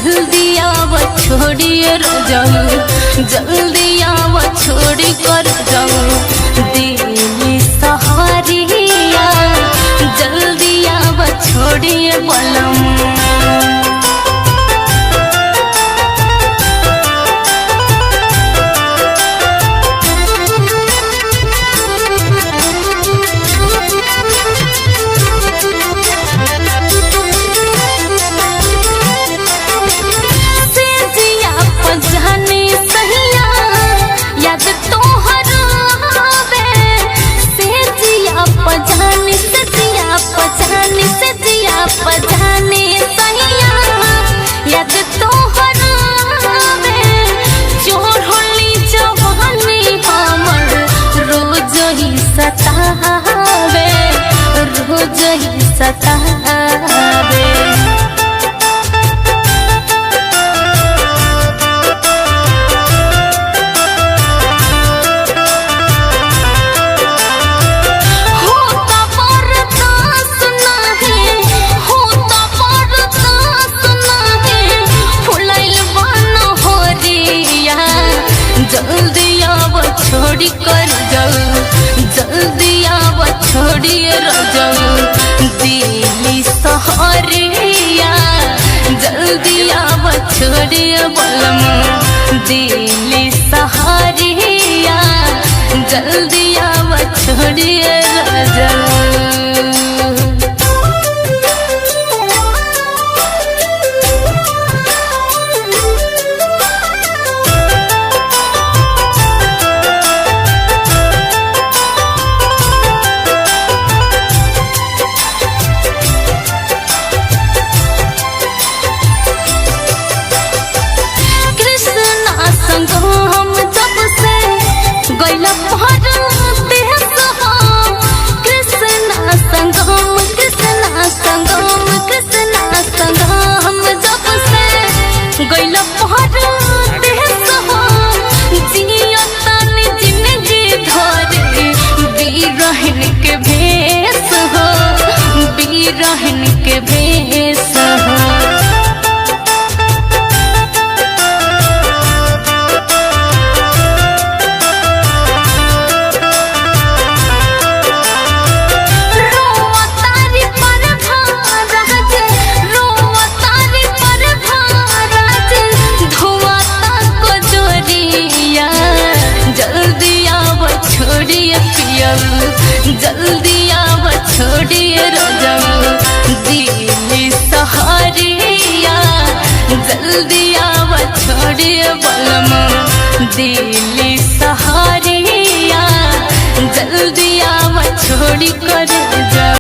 जल्दी आव छोड़िए रजऊ, जल्दी आव छोड़ी कर जाऊ दिल सहारिया, जल्दी आव छोड़िए बलम। सतावे रोज ही सतावे, होता बर्दाश्त नहीं, होता बर्दाश्त नहीं, फुलाइल बन हो रिया, जल्दी आव छोड़ी कर जाऊ, जल्दी आव छोड़िए रजऊ दिल सहारिया, जल्दी आव छोड़िए बलम दिल सहारिया, जल्दी आव छोड़िए रजऊ। हम जब से गैला परदेस हो, कृष्णा संगम कृष्णा संगम कृष्णा संगम जब से गैला परदेस हो, जिया तनी जिंदगी धरे बीरहन के भेस हो, बीरहन के भेस हो। जल्दी आव छोड़िए रजऊ दिल सहारिया, जल्दी आव छोड़िए बलम दिल